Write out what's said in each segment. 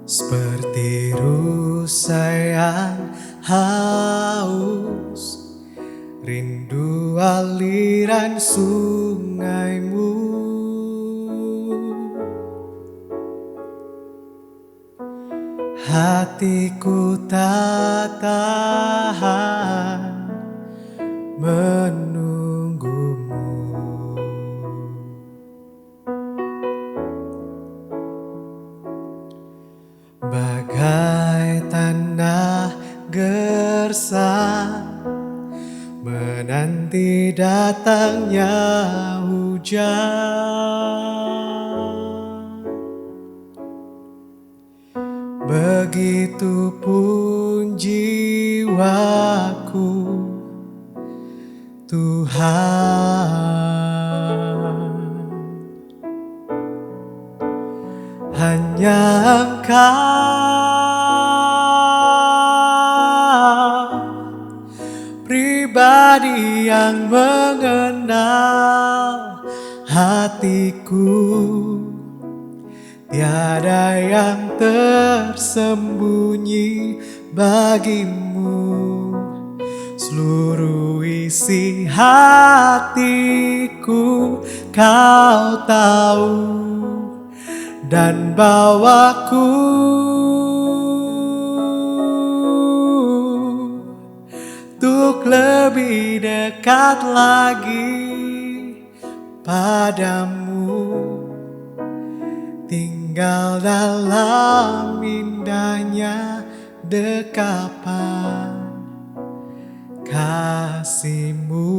Seperti rusa yang haus, rindu aliran sungaimu. Hatiku tak tahan menunggumu. Bagai tanah gersang menanti datangnya hujan, begitupun jiwaku, Tuhan. Hanya Engkau, pribadi yang mengenal hatiku. Tiada yang tersembunyi bagimu. Seluruh isi hatiku Kau tahu, dan bawaku untuk lebih dekat lagi padamu, tinggal dalam indahnya dekapan kasih-Mu.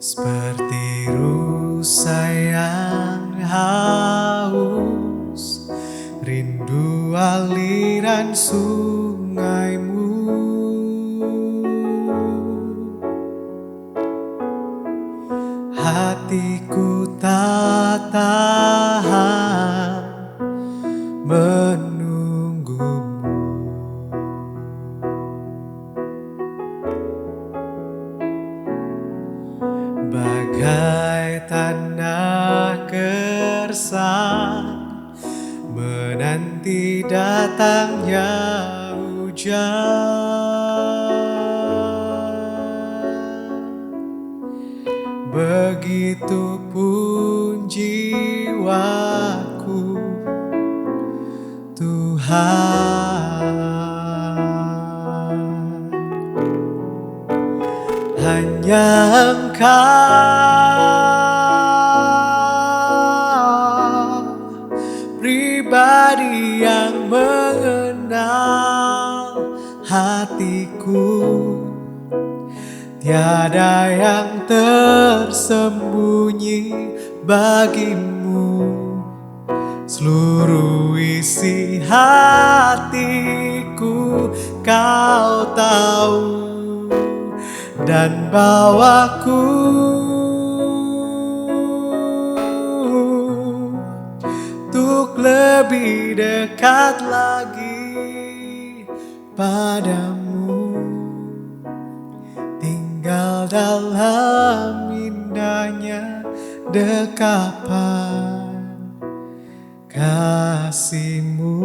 Seperti rusa yang haus, rindu aliran sungaimu. Hatiku tak tahan menunggumu. Bagai tanah gersang menanti datangnya hujan, begitupun jiwaku, Tuhan. Hanya Engkau, pribadi yang mengenal hatiku. Tiada yang tersembunyi bagimu. Seluruh isi hatiku Kau tahu, dan bawaku untuk lebih dekat lagi padamu, tinggal dalam indahnya dekapan kasih-Mu.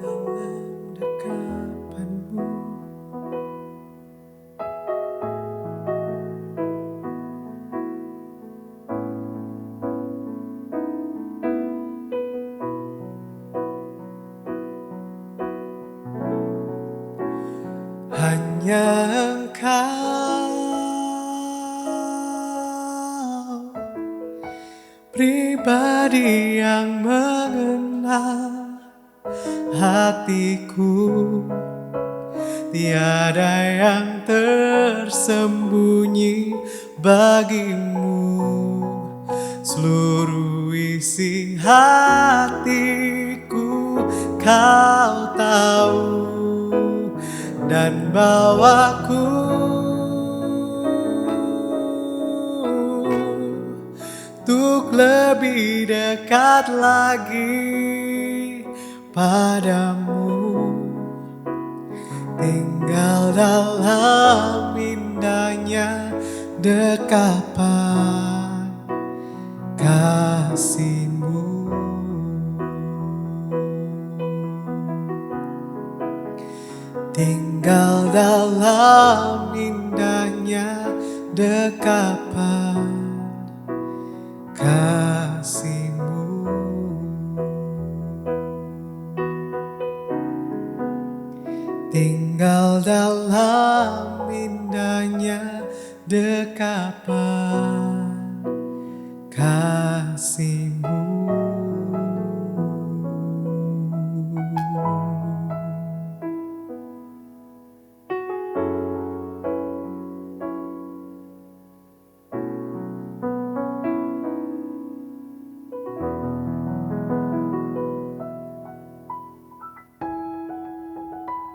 Dalam dekapan-Mu. Hanya Engkau, pribadi yang mengenal hatiku. tiada yang tersembunyi bagimu. Seluruh isi hatiku kau tahu, dan bawaku untuk lebih dekat lagi padamu. Tinggal dalam indahnya dekapan kasih-Mu. Tinggal dalam indahnya dekapan kasih-Mu. Tinggal dalam indahnya dekapan kasih-Mu.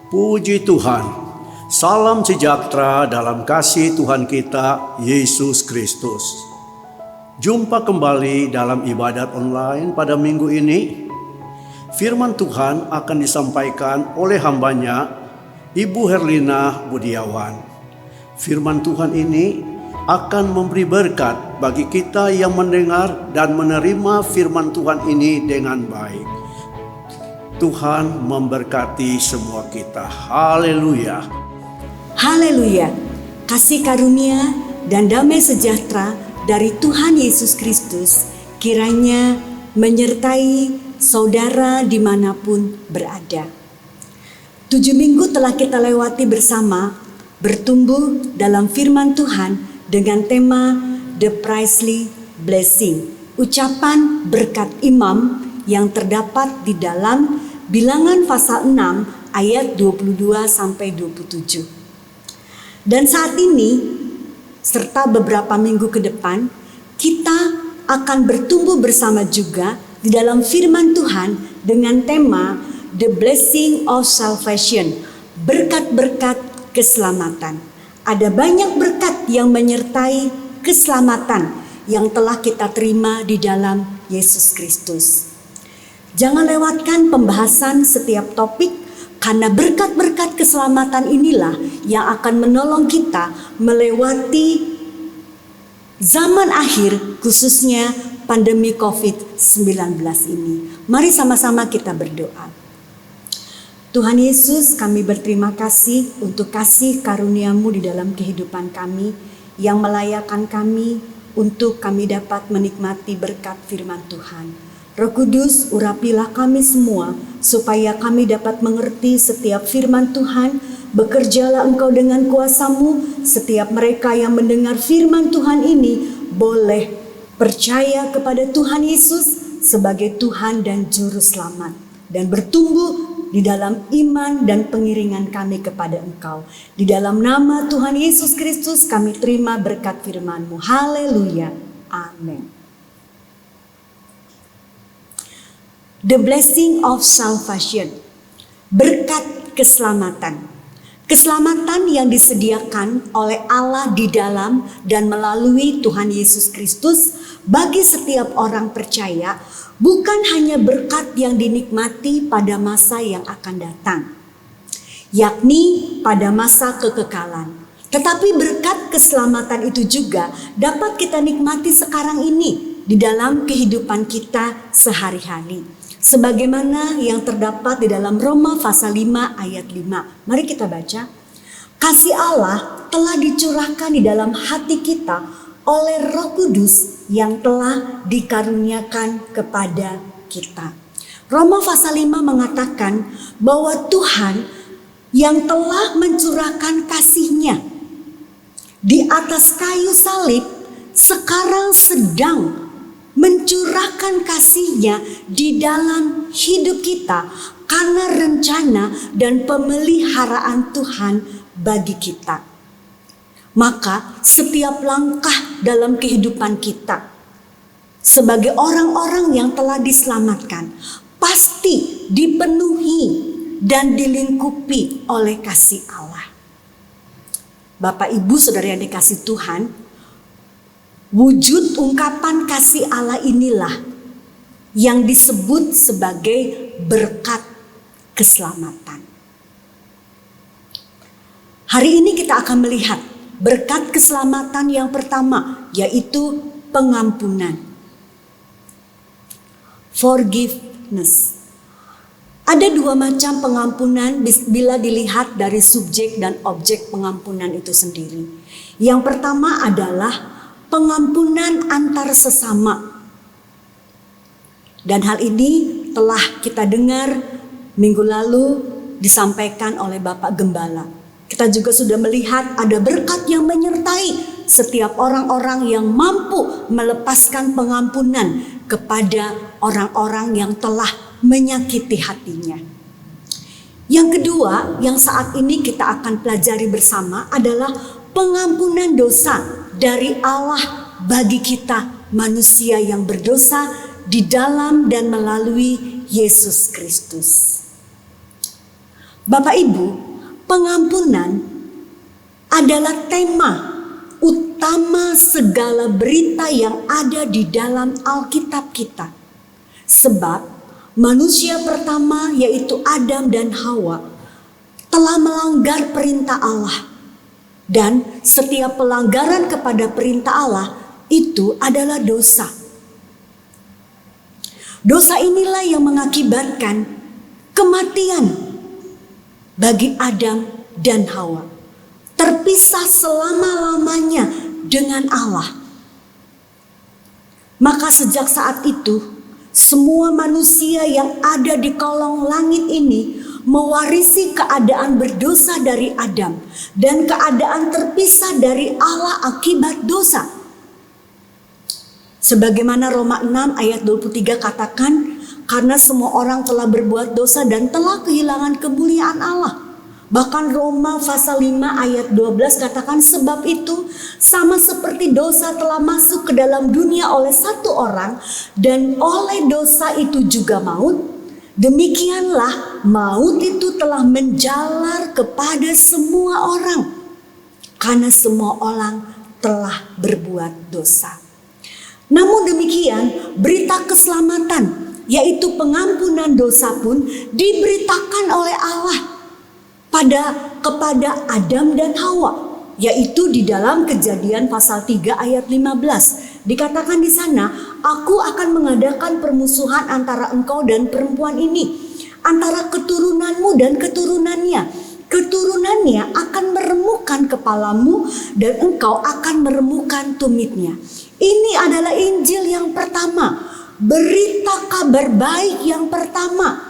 Puji Tuhan, salam sejahtera dalam kasih Tuhan kita Yesus Kristus. Jumpa kembali dalam ibadat online pada minggu ini. Firman Tuhan akan disampaikan oleh hambanya, Ibu Herlina Budiawan. Firman Tuhan ini akan memberi berkat bagi kita yang mendengar dan menerima firman Tuhan ini dengan baik. Tuhan memberkati semua kita. Haleluya. Haleluya. Kasih karunia dan damai sejahtera dari Tuhan Yesus Kristus kiranya menyertai saudara dimanapun berada. 7 minggu telah kita lewati bersama, bertumbuh dalam firman Tuhan dengan tema The Priestly Blessing, ucapan berkat imam yang terdapat di dalam Bilangan pasal 6 ayat 22-27. Dan saat ini serta beberapa minggu ke depan kita akan bertumbuh bersama juga di dalam firman Tuhan dengan tema The Blessing of Salvation, berkat-berkat keselamatan. Ada banyak berkat yang menyertai keselamatan yang telah kita terima di dalam Yesus Kristus. Jangan lewatkan pembahasan setiap topik, karena berkat-berkat keselamatan inilah yang akan menolong kita melewati zaman akhir, khususnya pandemi COVID-19 ini. Mari sama-sama kita berdoa. Tuhan Yesus, kami berterima kasih untuk kasih karunia-Mu di dalam kehidupan kami, yang melayakkan kami untuk kami dapat menikmati berkat firman Tuhan. Roh Kudus, urapilah kami semua supaya kami dapat mengerti setiap firman Tuhan. Bekerjalah Engkau dengan kuasa-Mu. Setiap mereka yang mendengar firman Tuhan ini boleh percaya kepada Tuhan Yesus sebagai Tuhan dan Juru Selamat, dan bertumbuh di dalam iman dan pengiringan kami kepada Engkau. Di dalam nama Tuhan Yesus Kristus kami terima berkat firman-Mu. Haleluya. Amin. The blessing of salvation, berkat keselamatan. Keselamatan yang disediakan oleh Allah di dalam dan melalui Tuhan Yesus Kristus bagi setiap orang percaya, bukan hanya berkat yang dinikmati pada masa yang akan datang, yakni pada masa kekekalan. Tetapi berkat keselamatan itu juga dapat kita nikmati sekarang ini di dalam kehidupan kita sehari-hari. Sebagaimana yang terdapat di dalam Roma pasal 5 ayat 5. Mari kita baca. Kasih Allah telah dicurahkan di dalam hati kita oleh Roh Kudus yang telah dikaruniakan kepada kita. Roma pasal 5 mengatakan bahwa Tuhan yang telah mencurahkan kasih-Nya di atas kayu salib sekarang sedang mencurahkan kasih-Nya di dalam hidup kita karena rencana dan pemeliharaan Tuhan bagi kita. Maka setiap langkah dalam kehidupan kita sebagai orang-orang yang telah diselamatkan pasti dipenuhi dan dilingkupi oleh kasih Allah. Bapak Ibu Saudara yang dikasihi Tuhan, wujud ungkapan kasih Allah inilah yang disebut sebagai berkat keselamatan. Hari ini kita akan melihat berkat keselamatan yang pertama, yaitu pengampunan. Forgiveness. Ada dua macam pengampunan bila dilihat dari subjek dan objek pengampunan itu sendiri. Yang pertama adalah pengampunan antar sesama. Dan hal ini telah kita dengar minggu lalu disampaikan oleh Bapak Gembala. Kita juga sudah melihat ada berkat yang menyertai setiap orang-orang yang mampu melepaskan pengampunan kepada orang-orang yang telah menyakiti hatinya. Yang kedua yang saat ini kita akan pelajari bersama adalah pengampunan dosa dari Allah bagi kita manusia yang berdosa di dalam dan melalui Yesus Kristus. Bapak Ibu, pengampunan adalah tema utama segala berita yang ada di dalam Alkitab kita. Sebab manusia pertama yaitu Adam dan Hawa telah melanggar perintah Allah. Dan setiap pelanggaran kepada perintah Allah itu adalah dosa. Dosa inilah yang mengakibatkan kematian bagi Adam dan Hawa. Terpisah selama-lamanya dengan Allah. Maka sejak saat itu, semua manusia yang ada di kolong langit ini mewarisi keadaan berdosa dari Adam dan keadaan terpisah dari Allah akibat dosa. Sebagaimana Roma 6 ayat 23 katakan, karena semua orang telah berbuat dosa dan telah kehilangan kemuliaan Allah. Bahkan Roma pasal 5 ayat 12 katakan, sebab itu sama seperti dosa telah masuk ke dalam dunia oleh satu orang dan oleh dosa itu juga maut, demikianlah maut itu telah menjalar kepada semua orang karena semua orang telah berbuat dosa. Namun demikian, berita keselamatan yaitu pengampunan dosa pun diberitakan oleh Allah kepada Adam dan Hawa, yaitu di dalam Kejadian pasal 3 ayat 15. Dikatakan di sana, aku akan mengadakan permusuhan antara engkau dan perempuan ini, antara keturunanmu dan keturunannya. Keturunannya akan meremukkan kepalamu dan engkau akan meremukkan tumitnya. Ini adalah Injil yang pertama, berita kabar baik yang pertama,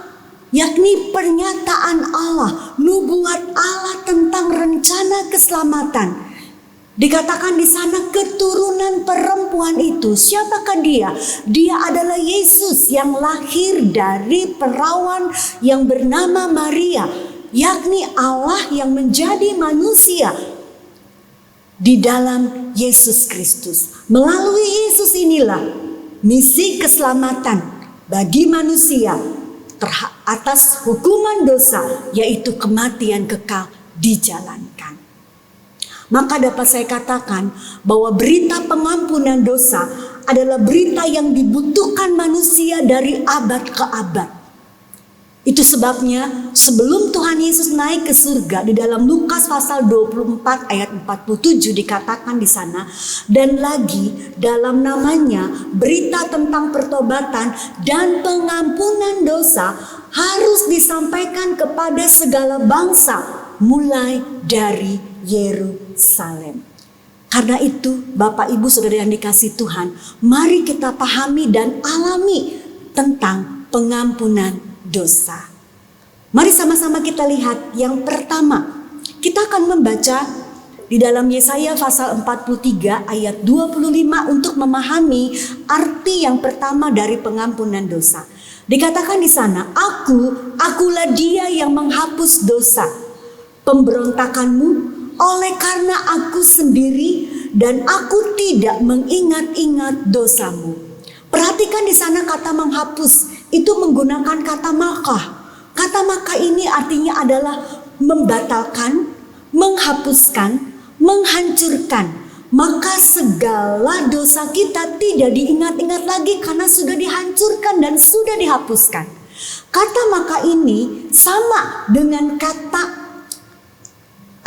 yakni pernyataan Allah, nubuat Allah tentang rencana keselamatan. Dikatakan di sana keturunan perempuan itu, siapakah dia? Dia adalah Yesus yang lahir dari perawan yang bernama Maria, yakni Allah yang menjadi manusia di dalam Yesus Kristus. Melalui Yesus inilah misi keselamatan bagi manusia atas hukuman dosa, yaitu kematian kekal, dijalankan. Maka dapat saya katakan bahwa berita pengampunan dosa adalah berita yang dibutuhkan manusia dari abad ke abad. Itu sebabnya sebelum Tuhan Yesus naik ke surga, di dalam Lukas pasal 24 ayat 47 dikatakan di sana, dan lagi dalam namanya berita tentang pertobatan dan pengampunan dosa harus disampaikan kepada segala bangsa mulai dari Yerusalem. Karena itu Bapak Ibu Saudara yang dikasihi Tuhan, mari kita pahami dan alami tentang pengampunan dosa. Mari sama-sama kita lihat yang pertama. Kita akan membaca di dalam Yesaya pasal 43 ayat 25 untuk memahami arti yang pertama dari pengampunan dosa. Dikatakan di sana, akulah dia yang menghapus dosa pemberontakanmu oleh karena aku sendiri dan aku tidak mengingat-ingat dosamu. Perhatikan di sana kata menghapus itu menggunakan kata makah. Kata makah ini artinya adalah membatalkan, menghapuskan, menghancurkan. Maka segala dosa kita tidak diingat-ingat lagi karena sudah dihancurkan dan sudah dihapuskan. Kata maka ini sama dengan kata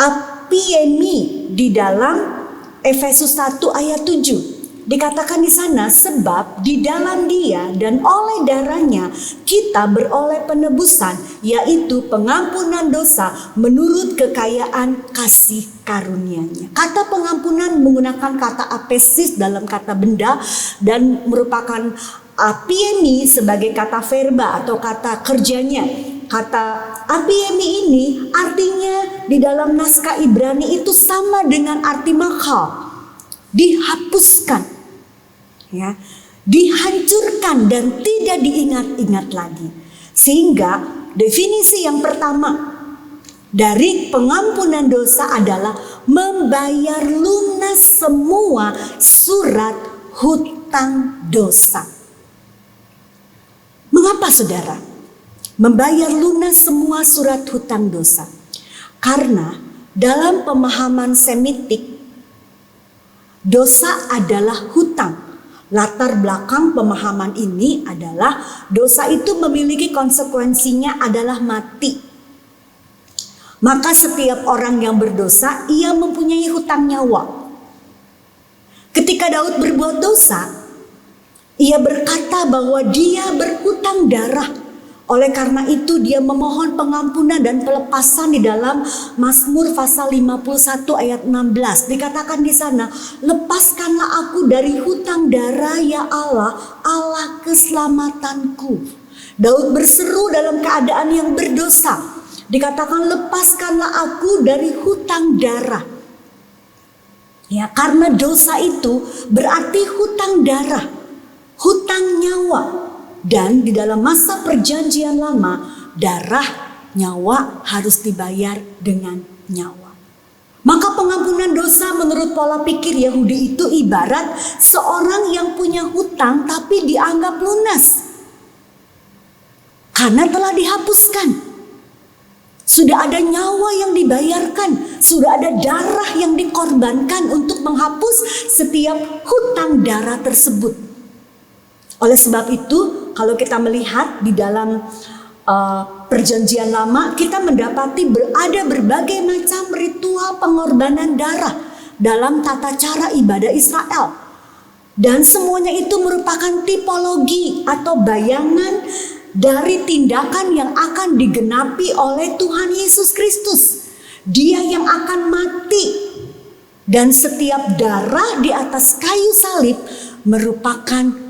apiemi di dalam Efesus 1 ayat 7. Dikatakan di sana, sebab di dalam dia dan oleh darahnya kita beroleh penebusan, yaitu pengampunan dosa menurut kekayaan kasih karunia-Nya. Kata pengampunan menggunakan kata apesis dalam kata benda dan merupakan apiemi sebagai kata verba atau kata kerjanya. Kata apiemi ini artinya di dalam naskah Ibrani itu sama dengan arti makal. Dihapuskan, ya, dihancurkan dan tidak diingat-ingat lagi. Sehingga definisi yang pertama dari pengampunan dosa adalah membayar lunas semua surat hutang dosa. Mengapa saudara? Membayar lunas semua surat hutang dosa. Karena dalam pemahaman Semitik, dosa adalah hutang. Latar belakang pemahaman ini adalah dosa itu memiliki konsekuensinya adalah mati. Maka setiap orang yang berdosa, ia mempunyai hutang nyawa. Ketika Daud berbuat dosa, ia berkata bahwa dia berhutang darah. Oleh karena itu dia memohon pengampunan dan pelepasan di dalam Mazmur pasal 51 ayat 16. Dikatakan di sana, lepaskanlah aku dari hutang darah ya Allah, Allah keselamatanku. Daud berseru dalam keadaan yang berdosa. Dikatakan lepaskanlah aku dari hutang darah. Ya, karena dosa itu berarti hutang darah, hutang nyawa. Dan di dalam masa perjanjian lama, darah nyawa harus dibayar dengan nyawa. Maka pengampunan dosa menurut pola pikir Yahudi itu ibarat seorang yang punya hutang tapi dianggap lunas. Karena telah dihapuskan. Sudah ada nyawa yang dibayarkan, sudah ada darah yang dikorbankan untuk menghapus setiap hutang darah tersebut. Oleh sebab itu, kalau kita melihat di dalam perjanjian lama, kita mendapati ada berbagai macam ritual pengorbanan darah dalam tata cara ibadah Israel. Dan semuanya itu merupakan tipologi atau bayangan dari tindakan yang akan digenapi oleh Tuhan Yesus Kristus. Dia yang akan mati. Dan setiap darah di atas kayu salib merupakan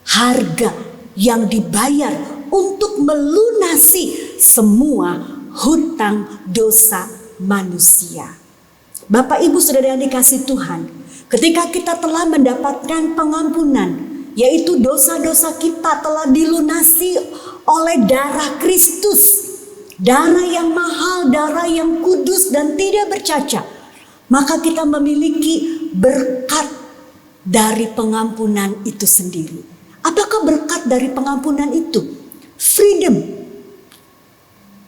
harga yang dibayar untuk melunasi semua hutang dosa manusia. Bapak Ibu Saudara yang dikasihi Tuhan, ketika kita telah mendapatkan pengampunan, yaitu dosa-dosa kita telah dilunasi oleh darah Kristus, darah yang mahal, darah yang kudus dan tidak bercacat, maka kita memiliki berkat dari pengampunan itu sendiri. Apakah berkat dari pengampunan itu? Freedom,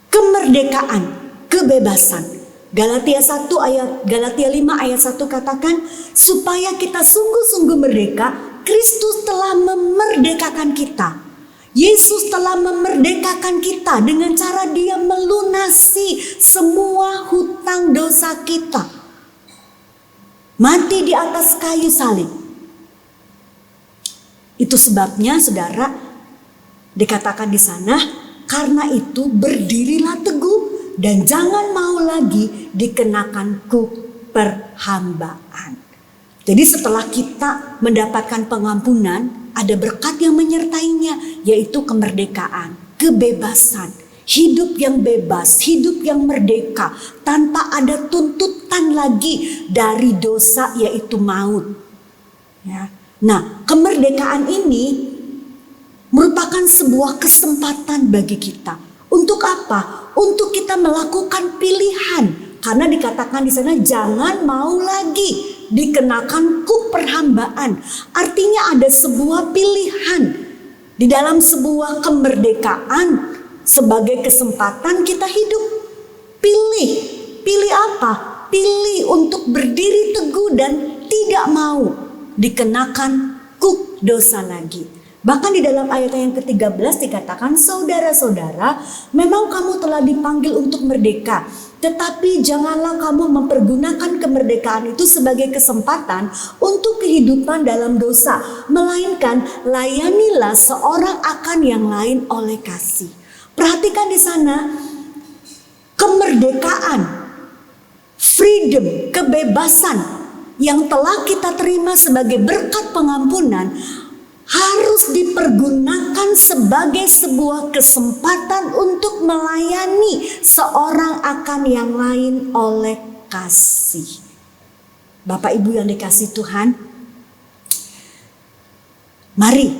kemerdekaan, kebebasan. Galatia 5 ayat 1 katakan, supaya kita sungguh-sungguh merdeka, Kristus telah memerdekakan kita. Yesus telah memerdekakan kita dengan cara Dia melunasi semua hutang dosa kita. Mati di atas kayu salib. Itu sebabnya saudara dikatakan di sana, karena itu berdirilah teguh dan jangan mau lagi dikenakan perhambaan. Jadi setelah kita mendapatkan pengampunan, ada berkat yang menyertainya, yaitu kemerdekaan, kebebasan, hidup yang bebas, hidup yang merdeka, tanpa ada tuntutan lagi dari dosa, yaitu maut. Ya. Nah, kemerdekaan ini merupakan sebuah kesempatan bagi kita. Untuk apa? Untuk kita melakukan pilihan. Karena dikatakan di sana jangan mau lagi dikenakan kuk perhambaan. Artinya ada sebuah pilihan di dalam sebuah kemerdekaan sebagai kesempatan kita hidup. Pilih apa? Pilih untuk berdiri teguh dan tidak mau dikenakan kuk dosa lagi. Bahkan di dalam ayat yang ke-13 dikatakan, saudara-saudara, memang kamu telah dipanggil untuk merdeka. Tetapi janganlah kamu mempergunakan kemerdekaan itu sebagai kesempatan untuk kehidupan dalam dosa. Melainkan layanilah seorang akan yang lain oleh kasih. Perhatikan di sana, kemerdekaan, freedom, kebebasan yang telah kita terima sebagai berkat pengampunan harus dipergunakan sebagai sebuah kesempatan untuk melayani seorang akan yang lain oleh kasih. Bapak Ibu yang dikasihi Tuhan, mari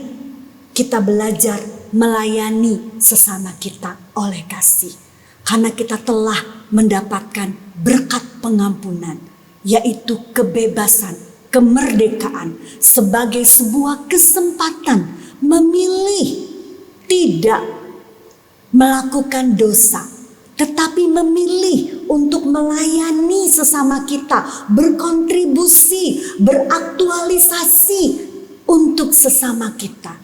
kita belajar melayani sesama kita oleh kasih. Karena kita telah mendapatkan berkat pengampunan, yaitu kebebasan, kemerdekaan sebagai sebuah kesempatan memilih tidak melakukan dosa, tetapi memilih untuk melayani sesama kita, berkontribusi, beraktualisasi untuk sesama kita.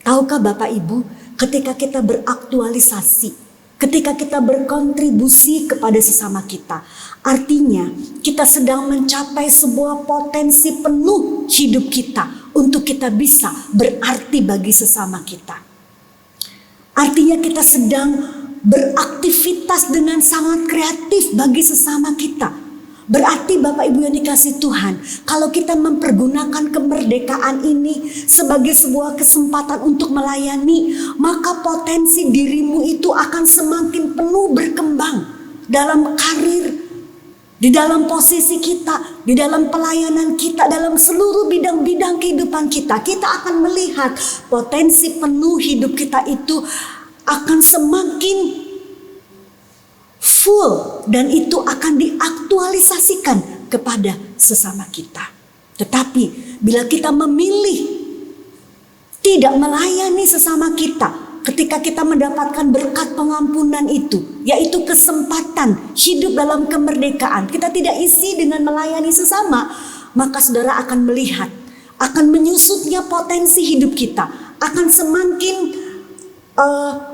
Tahukah Bapak Ibu, ketika kita beraktualisasi, ketika kita berkontribusi kepada sesama kita, artinya kita sedang mencapai sebuah potensi penuh hidup kita untuk kita bisa berarti bagi sesama kita. Artinya kita sedang beraktivitas dengan sangat kreatif bagi sesama kita. Berarti Bapak Ibu yang dikasihi Tuhan, kalau kita mempergunakan kemerdekaan ini sebagai sebuah kesempatan untuk melayani, maka potensi dirimu itu akan semakin penuh berkembang dalam karir, di dalam posisi kita, di dalam pelayanan kita, dalam seluruh bidang-bidang kehidupan kita. Kita akan melihat potensi penuh hidup kita itu akan semakin full dan itu akan diaktualisasikan kepada sesama kita. Tetapi bila kita memilih tidak melayani sesama kita, ketika kita mendapatkan berkat pengampunan itu, yaitu kesempatan hidup dalam kemerdekaan, kita tidak isi dengan melayani sesama, maka saudara akan melihat, akan menyusutnya potensi hidup kita, akan semakin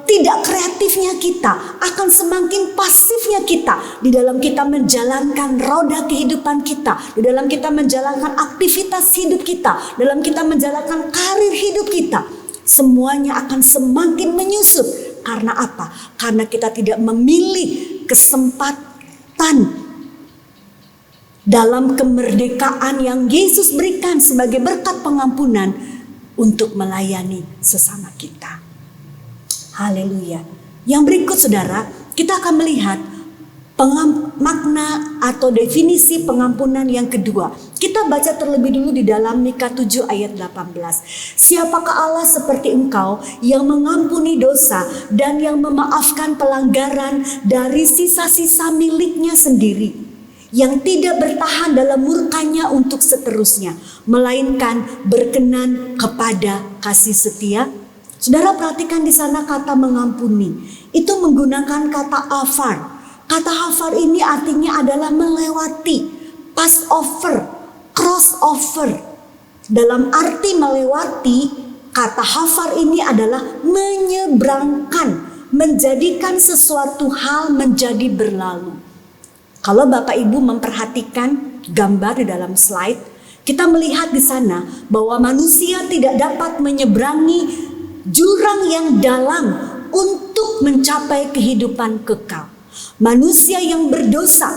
tidak kreatifnya kita, akan semakin pasifnya kita di dalam kita menjalankan roda kehidupan kita, di dalam kita menjalankan aktivitas hidup kita, dalam kita menjalankan karir hidup kita. Semuanya akan semakin menyusut. Karena apa? Karena kita tidak memilih kesempatan dalam kemerdekaan yang Yesus berikan sebagai berkat pengampunan untuk melayani sesama kita. Haleluya. Yang berikut saudara, kita akan melihat makna atau definisi pengampunan yang kedua. Kita baca terlebih dulu di dalam Mika 7 ayat 18. Siapakah Allah seperti engkau yang mengampuni dosa dan yang memaafkan pelanggaran dari sisa-sisa miliknya sendiri, yang tidak bertahan dalam murkanya untuk seterusnya, melainkan berkenan kepada kasih setia. Saudara perhatikan di sana kata mengampuni. Itu menggunakan kata afar. Kata afar ini artinya adalah melewati, pass over, cross over. Dalam arti melewati, kata afar ini adalah menyeberangkan, menjadikan sesuatu hal menjadi berlalu. Kalau Bapak Ibu memperhatikan gambar di dalam slide, kita melihat di sana bahwa manusia tidak dapat menyeberangi jurang yang dalam untuk mencapai kehidupan kekal. Manusia yang berdosa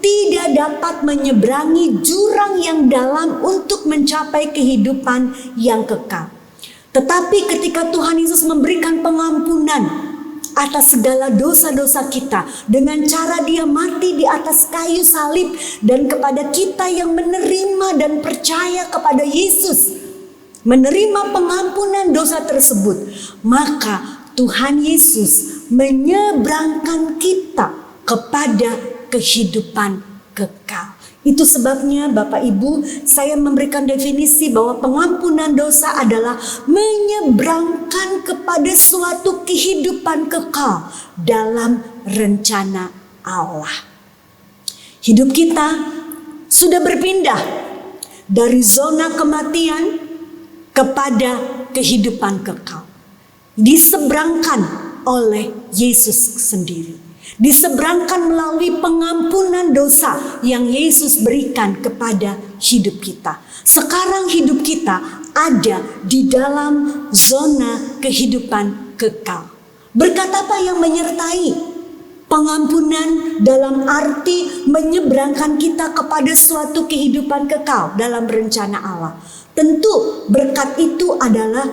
tidak dapat menyeberangi jurang yang dalam untuk mencapai kehidupan yang kekal. Tetapi ketika Tuhan Yesus memberikan pengampunan atas segala dosa-dosa kita dengan cara Dia mati di atas kayu salib, dan kepada kita yang menerima dan percaya kepada Yesus, menerima pengampunan dosa tersebut, maka Tuhan Yesus menyeberangkan kita kepada kehidupan kekal. Itu sebabnya Bapak Ibu, saya memberikan definisi bahwa pengampunan dosa adalah menyeberangkan kepada suatu kehidupan kekal dalam rencana Allah. Hidup kita sudah berpindah dari zona kematian kepada kehidupan kekal. Diseberangkan oleh Yesus sendiri. Diseberangkan melalui pengampunan dosa yang Yesus berikan kepada hidup kita. Sekarang hidup kita ada di dalam zona kehidupan kekal. Berkat apa yang menyertai pengampunan dalam arti menyeberangkan kita kepada suatu kehidupan kekal dalam rencana Allah? Tentu berkat itu adalah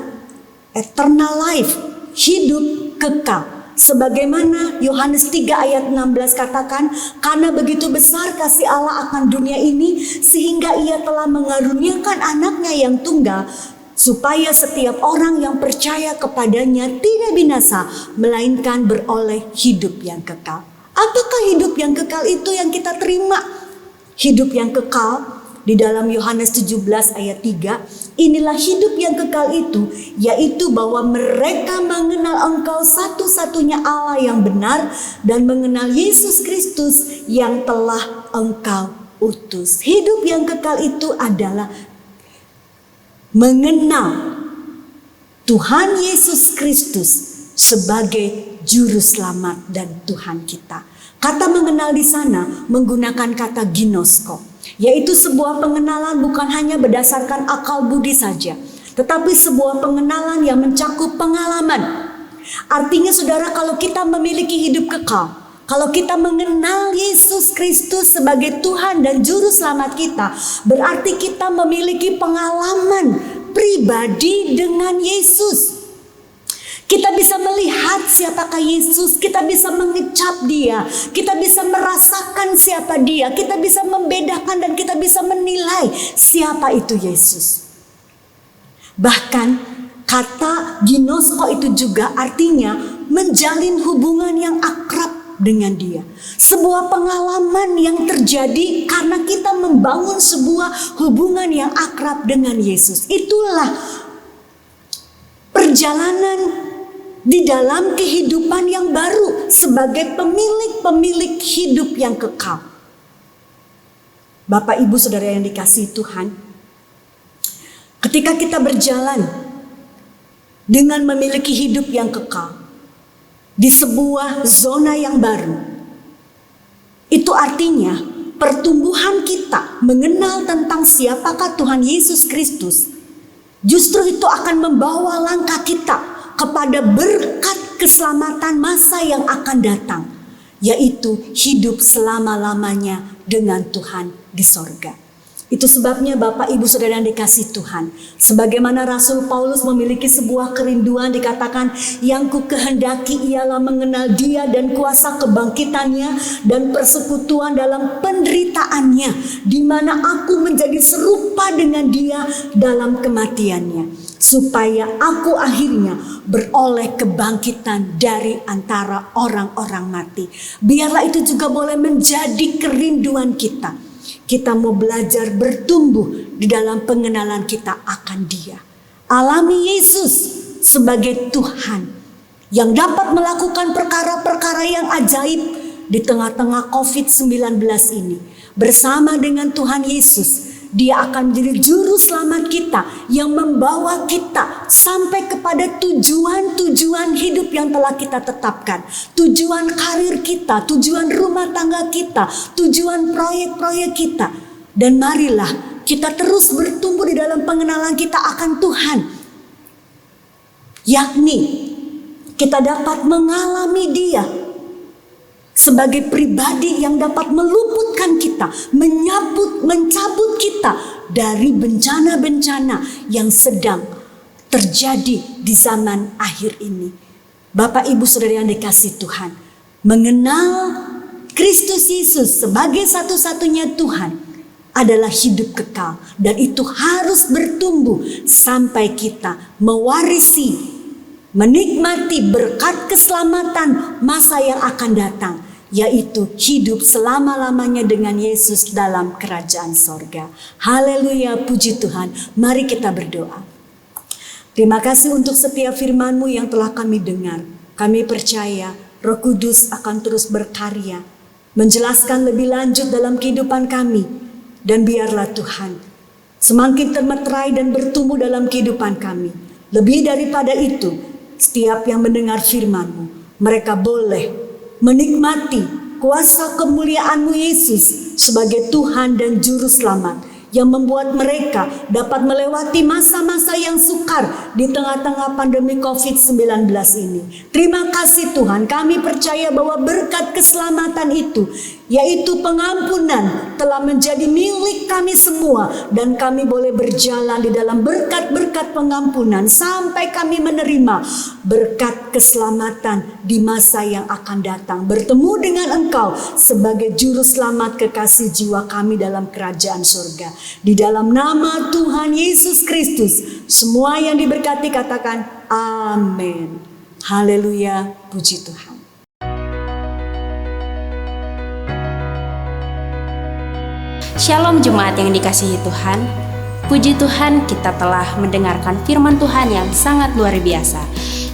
eternal life, hidup kekal. Sebagaimana Yohanes 3 ayat 16 katakan, karena begitu besar kasih Allah akan dunia ini, sehingga ia telah mengaruniakan anaknya yang tunggal, supaya setiap orang yang percaya kepadanya tidak binasa, melainkan beroleh hidup yang kekal. Apakah hidup yang kekal itu yang kita terima? Hidup yang kekal di dalam Yohanes 17 ayat 3, inilah hidup yang kekal itu, yaitu bahwa mereka mengenal Engkau satu-satunya Allah yang benar dan mengenal Yesus Kristus yang telah Engkau utus. Hidup yang kekal itu adalah mengenal Tuhan Yesus Kristus sebagai juru selamat dan Tuhan kita. Kata mengenal di sana menggunakan kata ginosko, yaitu sebuah pengenalan bukan hanya berdasarkan akal budi saja, tetapi sebuah pengenalan yang mencakup pengalaman. Artinya saudara, kalau kita memiliki hidup kekal, kalau kita mengenal Yesus Kristus sebagai Tuhan dan Juru Selamat kita, berarti kita memiliki pengalaman pribadi dengan Yesus. Kita bisa melihat siapakah Yesus, kita bisa mengecap dia, kita bisa merasakan siapa dia, kita bisa membedakan dan kita bisa menilai siapa itu Yesus. Bahkan kata ginosko itu juga artinya menjalin hubungan yang akrab dengan dia. Sebuah pengalaman yang terjadi karena kita membangun sebuah hubungan yang akrab dengan Yesus. Itulah perjalanan di dalam kehidupan yang baru sebagai pemilik hidup yang kekal. Bapak Ibu Saudara yang dikasihi Tuhan, ketika kita berjalan dengan memiliki hidup yang kekal di sebuah zona yang baru, itu artinya pertumbuhan kita mengenal tentang siapakah Tuhan Yesus Kristus, justru itu akan membawa langkah kita kepada berkat keselamatan masa yang akan datang, yaitu hidup selama-lamanya dengan Tuhan di sorga. Itu sebabnya Bapak Ibu Saudara yang dikasihi Tuhan, sebagaimana Rasul Paulus memiliki sebuah kerinduan, dikatakan, yang ku kehendaki ialah mengenal dia dan kuasa kebangkitannya dan persekutuan dalam penderitaannya, di mana aku menjadi serupa dengan dia dalam kematiannya, supaya aku akhirnya beroleh kebangkitan dari antara orang-orang mati. Biarlah itu juga boleh menjadi kerinduan kita. Kita mau belajar bertumbuh di dalam pengenalan kita akan dia. Alami Yesus sebagai Tuhan yang dapat melakukan perkara-perkara yang ajaib di tengah-tengah COVID-19 ini. Bersama dengan Tuhan Yesus, dia akan menjadi juru selamat kita yang membawa kita sampai kepada tujuan-tujuan hidup yang telah kita tetapkan. Tujuan karir kita, tujuan rumah tangga kita, tujuan proyek-proyek kita. Dan marilah kita terus bertumbuh di dalam pengenalan kita akan Tuhan. Yakni kita dapat mengalami dia sebagai pribadi yang dapat meluputkan kita, mencabut kita dari bencana-bencana yang sedang terjadi di zaman akhir ini. Bapak Ibu Saudara yang dikasihi Tuhan, mengenal Kristus Yesus sebagai satu-satunya Tuhan adalah hidup kekal, dan itu harus bertumbuh sampai kita mewarisi, menikmati berkat keselamatan masa yang akan datang, yaitu hidup selama-lamanya dengan Yesus dalam kerajaan sorga. Haleluya, puji Tuhan. Mari kita berdoa. Terima kasih untuk setiap firman-Mu yang telah kami dengar. Kami percaya Roh Kudus akan terus berkarya, menjelaskan lebih lanjut dalam kehidupan kami. Dan biarlah Tuhan semakin termeterai dan bertumbuh dalam kehidupan kami. Lebih daripada itu, setiap yang mendengar firman-Mu, mereka boleh menikmati kuasa kemuliaan-Mu Yesus sebagai Tuhan dan Juru Selamat, yang membuat mereka dapat melewati masa-masa yang sukar di tengah-tengah pandemi COVID-19 ini. Terima kasih Tuhan, kami percaya bahwa berkat keselamatan itu, yaitu pengampunan, telah menjadi milik kami semua, dan kami boleh berjalan di dalam berkat-berkat pengampunan sampai kami menerima berkat keselamatan di masa yang akan datang, bertemu dengan Engkau sebagai Juru Selamat kekasih jiwa kami dalam kerajaan surga. Di dalam nama Tuhan Yesus Kristus, semua yang diberkati katakan amin. Haleluya, puji Tuhan. Shalom jemaat yang dikasihi Tuhan. Puji Tuhan, kita telah mendengarkan firman Tuhan yang sangat luar biasa.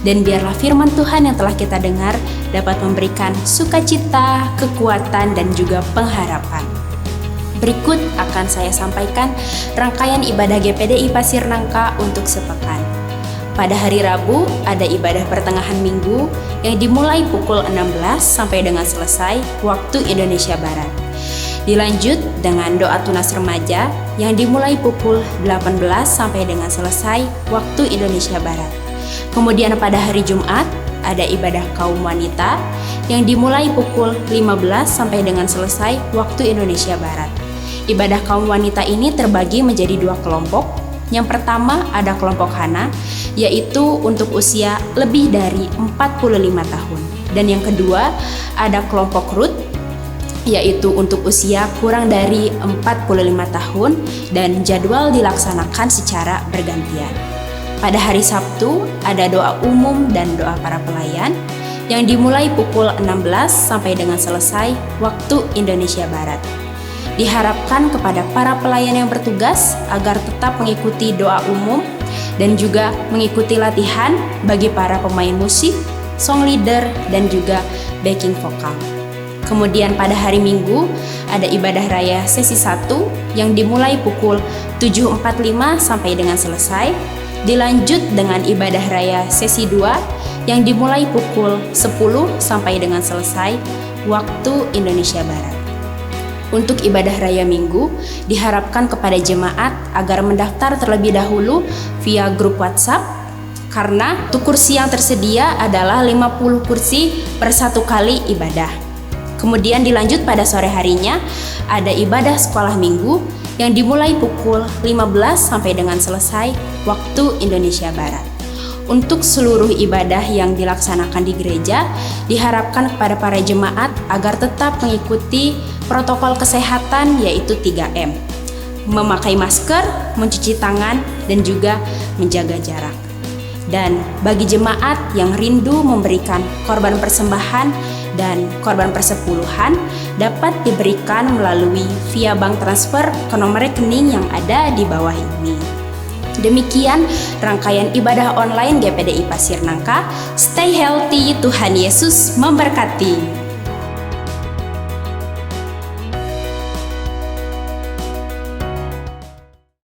Dan biarlah firman Tuhan yang telah kita dengar dapat memberikan sukacita, kekuatan, dan juga pengharapan. Berikut akan saya sampaikan rangkaian ibadah GPDI Pasir Nangka untuk sepekan. Pada hari Rabu ada ibadah pertengahan minggu yang dimulai pukul 16 sampai dengan selesai waktu Indonesia Barat. Dilanjut dengan doa tunas remaja yang dimulai pukul 18 sampai dengan selesai waktu Indonesia Barat. Kemudian pada hari Jumat ada ibadah kaum wanita yang dimulai pukul 15 sampai dengan selesai waktu Indonesia Barat. Ibadah kaum wanita ini terbagi menjadi dua kelompok. Yang pertama ada kelompok Hana, yaitu untuk usia lebih dari 45 tahun. Dan yang kedua ada kelompok Ruth, yaitu untuk usia kurang dari 45 tahun dan jadwal dilaksanakan secara bergantian. Pada hari Sabtu ada doa umum dan doa para pelayan yang dimulai pukul 16 sampai dengan selesai waktu Indonesia Barat. Diharapkan kepada para pelayan yang bertugas agar tetap mengikuti doa umum dan juga mengikuti latihan bagi para pemain musik, song leader, dan juga backing vokal. Kemudian pada hari Minggu ada ibadah raya sesi 1 yang dimulai pukul 7.45 sampai dengan selesai. Dilanjut dengan ibadah raya sesi 2 yang dimulai pukul 10 sampai dengan selesai waktu Indonesia Barat. Untuk ibadah raya Minggu, diharapkan kepada jemaat agar mendaftar terlebih dahulu via grup WhatsApp, karena untuk kursi yang tersedia adalah 50 kursi per satu kali ibadah. Kemudian dilanjut pada sore harinya, ada ibadah sekolah minggu yang dimulai pukul 15 sampai dengan selesai waktu Indonesia Barat. Untuk seluruh ibadah yang dilaksanakan di gereja, diharapkan kepada para jemaat agar tetap mengikuti protokol kesehatan, yaitu 3M. Memakai masker, mencuci tangan, dan juga menjaga jarak. Dan bagi jemaat yang rindu memberikan korban persembahan dan korban persepuluhan, dapat diberikan melalui via bank transfer ke nomor rekening yang ada di bawah ini. Demikian rangkaian ibadah online GPDI Pasir Nangka. Stay healthy, Tuhan Yesus memberkati.